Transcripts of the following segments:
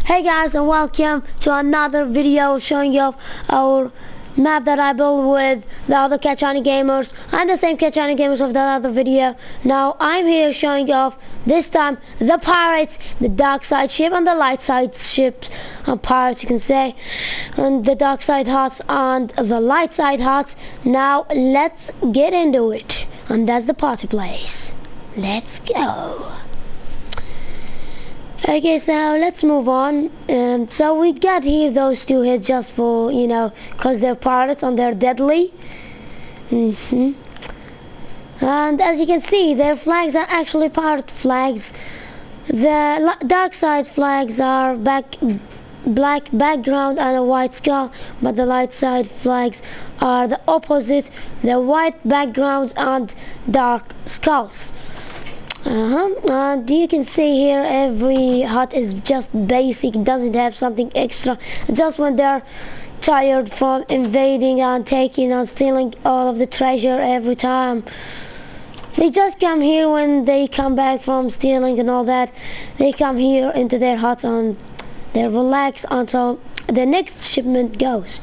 Hey guys, and welcome to another video showing off our map that I built with the other Kachani gamers and the same Kachani gamers of the other video. Now I'm here showing off this time the pirates, the dark side ship and the light side ship, pirates you can say, and the dark side huts and the light side huts. Now let's get into it, and that's the party place. Let's go. Okay, so let's move on. So we got here those two here just for, you know, because they're pirates and they're deadly. And as you can see, their flags are actually pirate flags. The dark side flags are black background and a white skull, but the light side flags are the opposite, the white backgrounds and dark skulls. And you can see here every hut is just basic, doesn't have something extra. Just when they're tired from invading and taking and stealing all of the treasure every time, they just come here. When they come back from stealing and all that, they come here into their huts and they relax until the next shipment goes.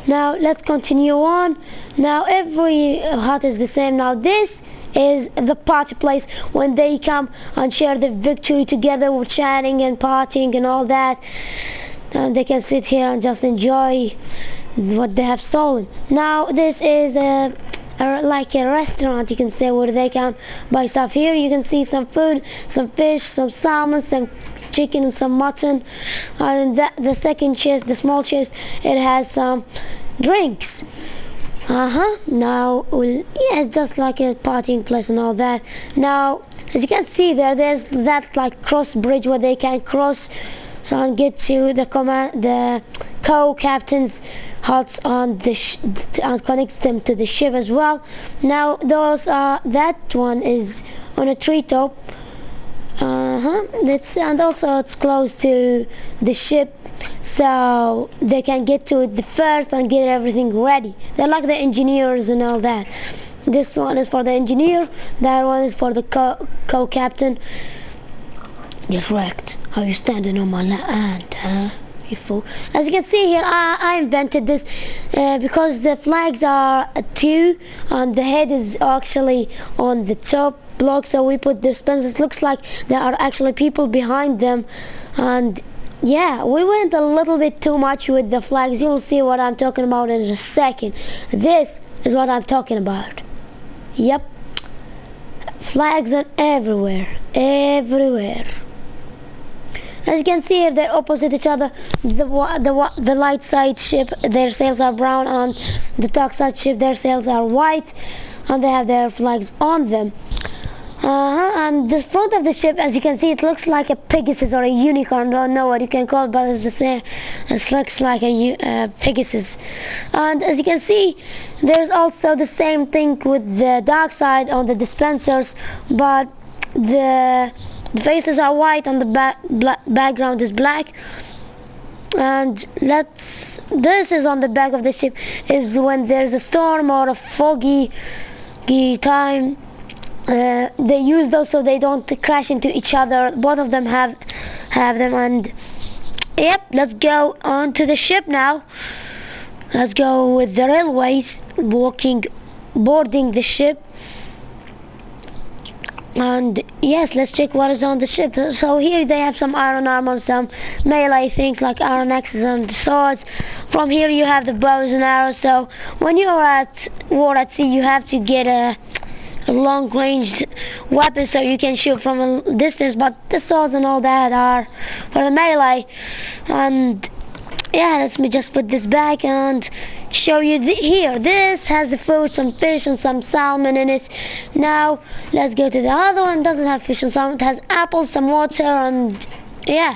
Now let's continue on. Now every hut is the same. Now this is the party place when they come and share the victory together with chatting and partying and all that, and they can sit here and just enjoy what they have stolen. Now this is like a restaurant, you can say, where they can buy stuff. Here you can see some food, some fish, some salmon, some chicken and some mutton, and the second chest, the small chest, it has some drinks. Now, yeah, it's just like a partying place and all that. Now, as you can see there's that like cross bridge where they can cross so and get to the co-captain's huts on the and connects them to the ship as well. Now, that one is on a treetop. And also it's close to the ship, so they can get to it first and get everything ready. They're like the engineers and all that. This one is for the engineer, that one is for the co-captain. Get wrecked. How you standing on my land, huh? You fool. As you can see here, I invented this because the flags are two and the head is actually on the top block, so we put the dispensers. Looks like there are actually people behind them, and yeah, we went a little bit too much with the flags. You'll see what I'm talking about in a second. This is what I'm talking about. Yep, flags are everywhere. As you can see here, they're opposite each other. The light side ship, their sails are brown, and the dark side ship, their sails are white, and they have their flags on them. And the front of the ship, as you can see, it looks like a Pegasus or a unicorn. Don't know what you can call it, but it's the same. It looks like a Pegasus. And as you can see, there's also the same thing with the dark side on the dispensers, but the faces are white and the background is black. And this is on the back of the ship, is when there's a storm or a foggy time. They use those so they don't crash into each other. Both of them have them. And yep, let's go on to the ship now. Let's go with the railways, boarding the ship. And yes, let's check what is on the ship. So here they have some iron armor, some melee things like iron axes and swords. From here you have the bows and arrows. So when you're at war at sea, you have to get a long-range weapon so you can shoot from a distance, but the swords and all that are for the melee. And yeah, let me just put this back and show you here. This has the food, some fish and some salmon in it. Now let's go to the other one. It doesn't have fish and salmon. It has apples, some water, and yeah,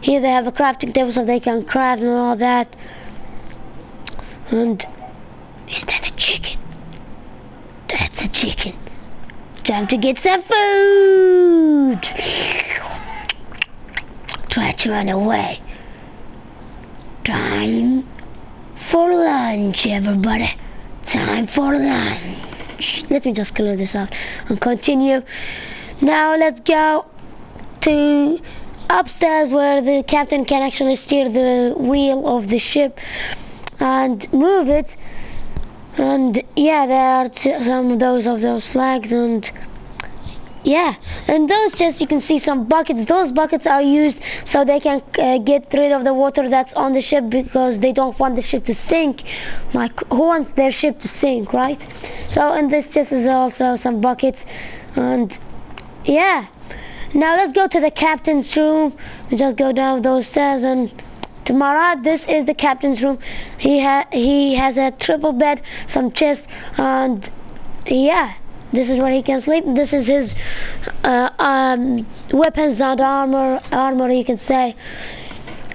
here they have a crafting table so they can craft and all that. And is that a chicken? That's a chicken. Time to get some food. Try to run away. Time for lunch, everybody. Time for lunch. Let me just clear this out and continue. Now let's go to upstairs where the captain can actually steer the wheel of the ship and move it. And yeah, there are some of those flags, and yeah, and those chests you can see some buckets. Those buckets are used so they can get rid of the water that's on the ship, because they don't want the ship to sink. Like, who wants their ship to sink, right? So in this chest is also some buckets, and yeah. Now let's go to the captain's room. We just go down those stairs, and to my right, this is the captain's room. He has a triple bed, some chests, and yeah, this is where he can sleep. This is his weapons and armor you can say.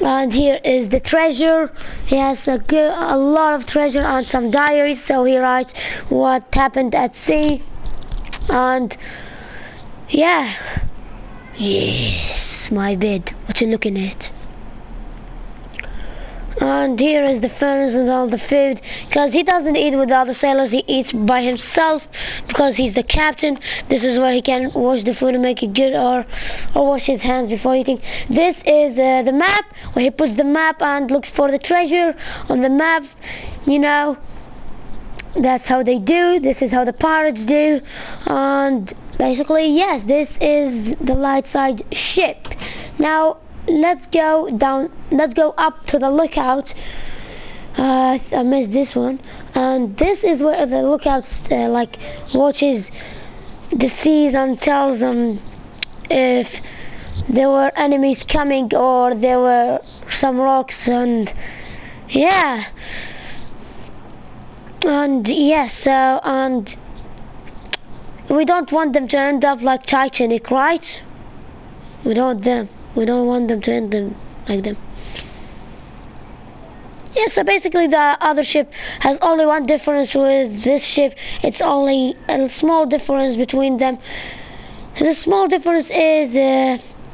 And here is the treasure. He has a lot of treasure and some diaries, so he writes what happened at sea. And yeah, yes, my bed, what you looking at? And here is the furnace and all the food, because he doesn't eat with the other sailors, he eats by himself because he's the captain. This is where he can wash the food and make it good, or wash his hands before eating. This is the map, where he puts the map and looks for the treasure on the map. You know, that's how they do. This is how the pirates do. And basically, yes, this is the light side ship. Now let's go down, let's go up to the lookout. I missed this one, and this is where the lookouts like watches the seas and tells them if there were enemies coming or there were some rocks. And yeah, and yes, so, and we don't want them to end up like Titanic, right? We don't want them to end them like them. Yeah, so basically the other ship has only one difference with this ship. It's only a small difference between them. And the small difference is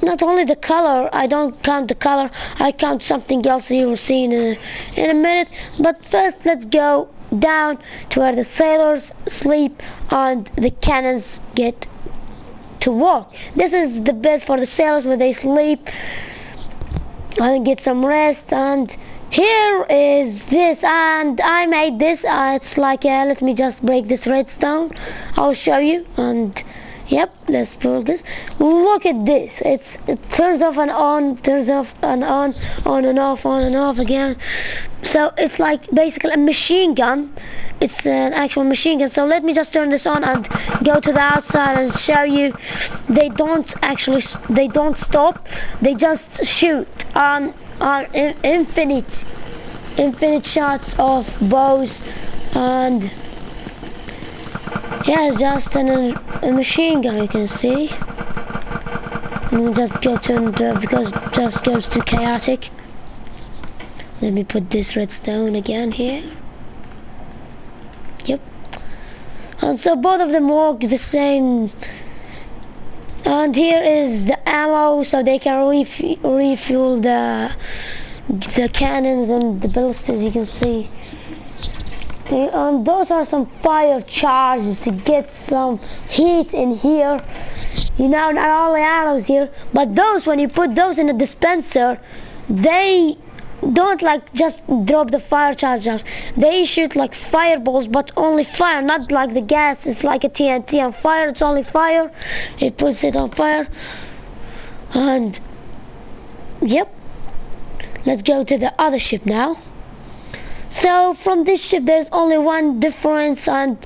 not only the color. I don't count the color, I count something else you will see in a minute. But first, let's go down to where the sailors sleep and the cannons get to work. This is the bed for the sailors where they sleep and get some rest. And here is this, and I made this. It's like let me just break this redstone, I'll show you. And yep, let's pull this. Look at this. It turns off and on, turns off and on and off, on and off again. So it's like basically a machine gun. It's an actual machine gun. So let me just turn this on and go to the outside and show you. They don't stop. They just shoot on infinite shots of bows. And yeah, it's just a machine gun, you can see. And just go to because it just goes to chaotic. Let me put this redstone again here. Yep. And so both of them work the same. And here is the ammo, so they can refuel the cannons and the ballistas, you can see. Okay, and those are some fire charges to get some heat in here. You know, not only arrows here, but those, when you put those in a dispenser, they don't like just drop the fire charges. They shoot like fireballs, but only fire, not like the gas. It's like a TNT on fire. It's only fire. It puts it on fire. And yep, let's go to the other ship now. So from this ship there's only one difference, and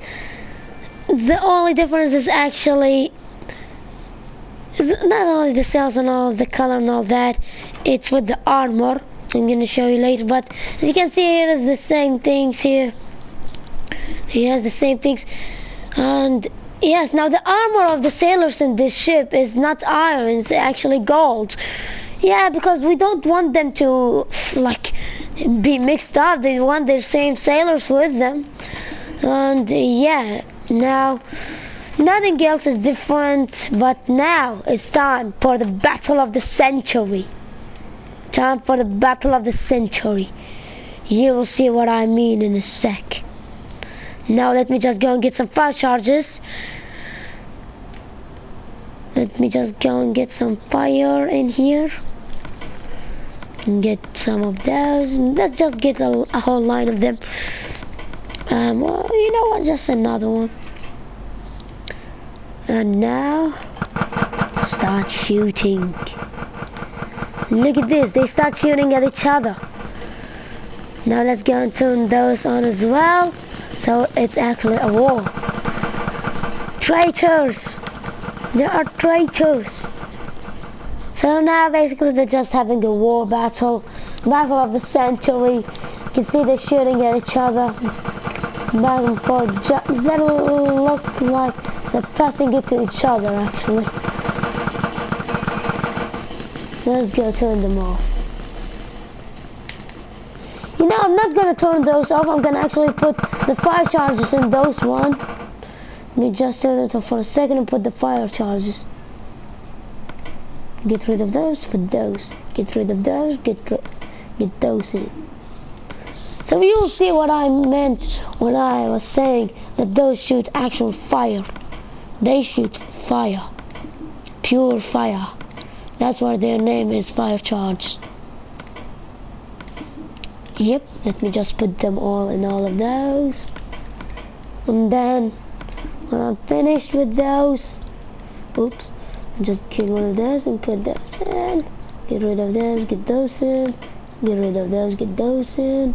the only difference is actually not only the sails and all the color and all that, it's with the armor. I'm gonna show you later, but as you can see, here is the same things here. He has the same things. And yes, now the armor of the sailors in this ship is not iron, it's actually gold. Yeah, because we don't want them to like be mixed up. They want their same sailors with them. And yeah, now nothing else is different, but now it's time for the battle of the century. Time for the battle of the century. You will see what I mean in a sec. Now let me just go and get some fire charges. Let me just go and get some fire in here. And get some of those. Let's just get a whole line of them. Well, you know what? Just another one. And now, start shooting. Look at this. They start shooting at each other. Now let's go and turn those on as well. So it's actually a war. Traitors! There are traitors! So now basically they're just having a war battle. Battle of the century. You can see they're shooting at each other. Back and forth. That'll look like they're passing it to each other actually. Let's go turn them off. You know, I'm not gonna turn those off. I'm gonna actually put the fire charges in those one. Let me just turn it off for a second and put the fire charges. Get rid of those, put those. Get rid of those, get those in. So you'll see what I meant when I was saying that those shoot actual fire. They shoot fire. Pure fire. That's why their name is fire charge. Yep, let me just put them all in all of those. And then, when I'm finished with those, oops, just kill one of those and put that in. Get rid of those, get those in. Get rid of those, get those in.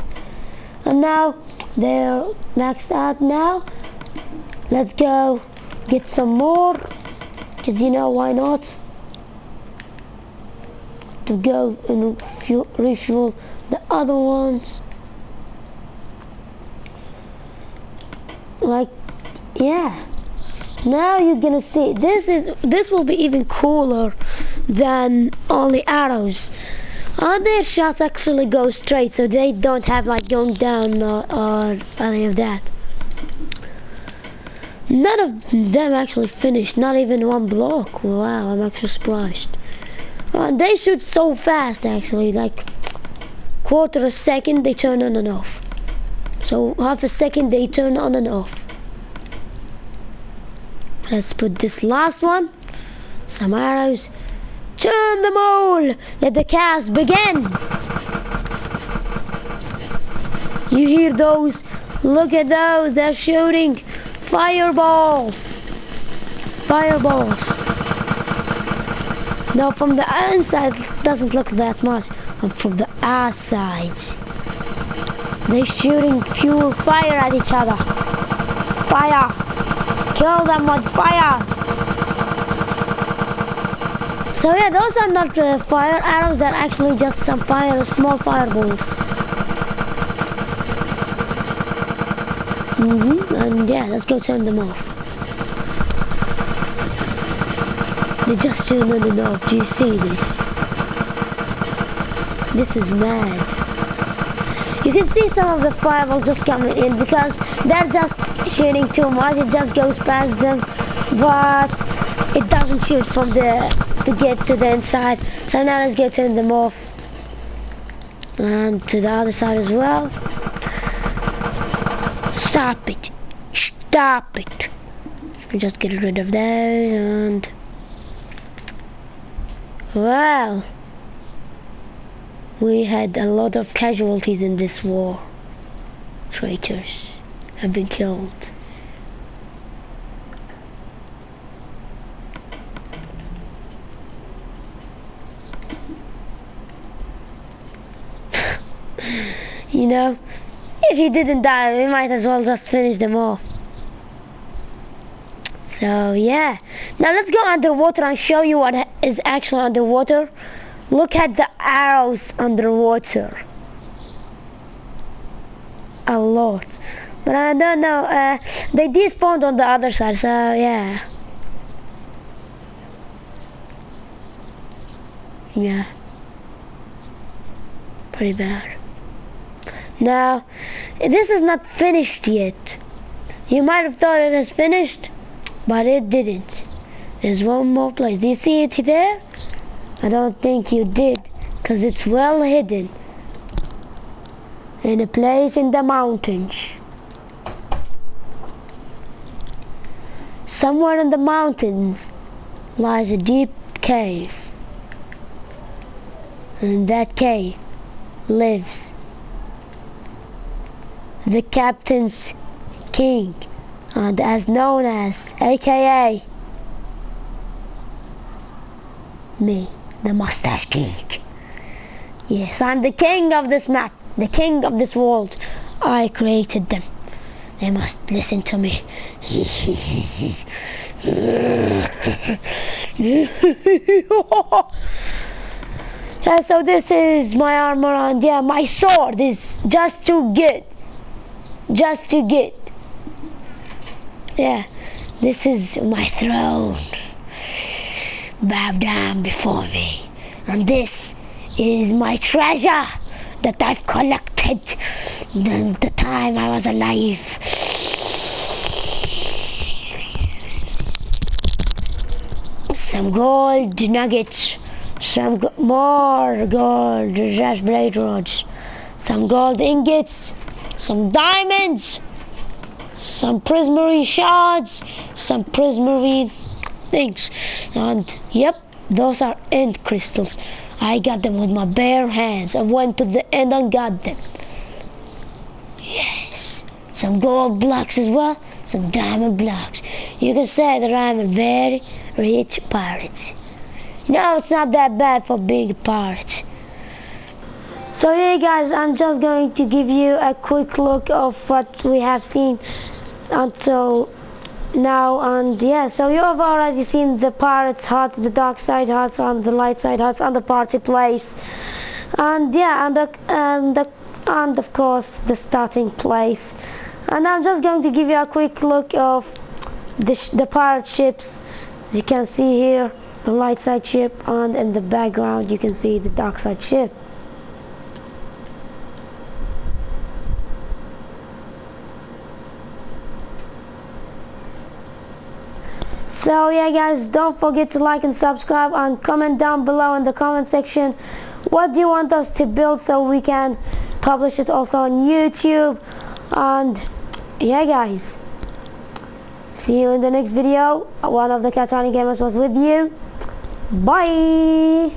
And now, they're maxed out now. Let's go get some more. Because you know, why not? To go and refuel the other ones. Like, yeah. Now you're gonna see this will be even cooler than all the arrows. Their shots actually go straight, so they don't have like going down or any of that. None of them actually finished, not even one block. Wow, I'm actually surprised. They shoot so fast actually, like quarter a second they turn on and off. So half a second they turn on and off. Let's put this last one. Some arrows. Turn them all! Let the cast begin! You hear those? Look at those, they're shooting fireballs! Fireballs! Now from the inside it doesn't look that much, but from the outside they're shooting pure fire at each other. Fire! Kill them with fire! So yeah, those are not fire arrows, they're actually just some small fireballs. And yeah, let's go turn them off. They just turned on and off, do you see this? This is mad. You can see some of the fireballs just coming in because they're just shooting too much, it just goes past them, but it doesn't shoot from to get to the inside. So now let's go turn them off. And to the other side as well. Stop it. Stop it. Let me just get rid of those and... Well, we had a lot of casualties in this war. Traitors have been killed. You know, if he didn't die, we might as well just finish them off. So yeah, now let's go underwater and show you what is actually underwater. Look at the arrows underwater. A lot. But I don't know, they despawned on the other side, so yeah. Yeah. Pretty bad. Now, this is not finished yet. You might have thought it is finished, but it didn't. There's one more place. Do you see it there? I don't think you did, because it's well hidden. In a place in the mountains. Somewhere in the mountains lies a deep cave. And in that cave, lives. The captain's king, and as known as, aka me, the mustache king. Yes, I'm the king of this map, the king of this world. I created them. They must listen to me. Yeah, so this is my armor, and yeah, my sword is just too good. Just too good. Yeah, this is my throne. Bow down before me. And this is my treasure that I've collected the time I was alive. Some gold nuggets, some more gold blade rods, some gold ingots, some diamonds, some prismarine shards, some prismarine things, and yep, those are end crystals. I got them with my bare hands. I went to the end and got them. Yes, some gold blocks as well, some diamond blocks. You can say that I'm a very rich pirate. No, it's not that bad for being a pirate. So yeah guys, I'm just going to give you a quick look of what we have seen until now, and yeah, so you have already seen the pirates huts, the dark side huts, and the light side huts, and the party place, and yeah, and of course the starting place. And I'm just going to give you a quick look of the pirate ships. As you can see here, the light side ship, and in the background you can see the dark side ship. So yeah guys, don't forget to like and subscribe, and comment down below in the comment section what do you want us to build so we can publish it also on YouTube. And yeah guys, see you in the next video. One of the Katani gamers was with you. Bye.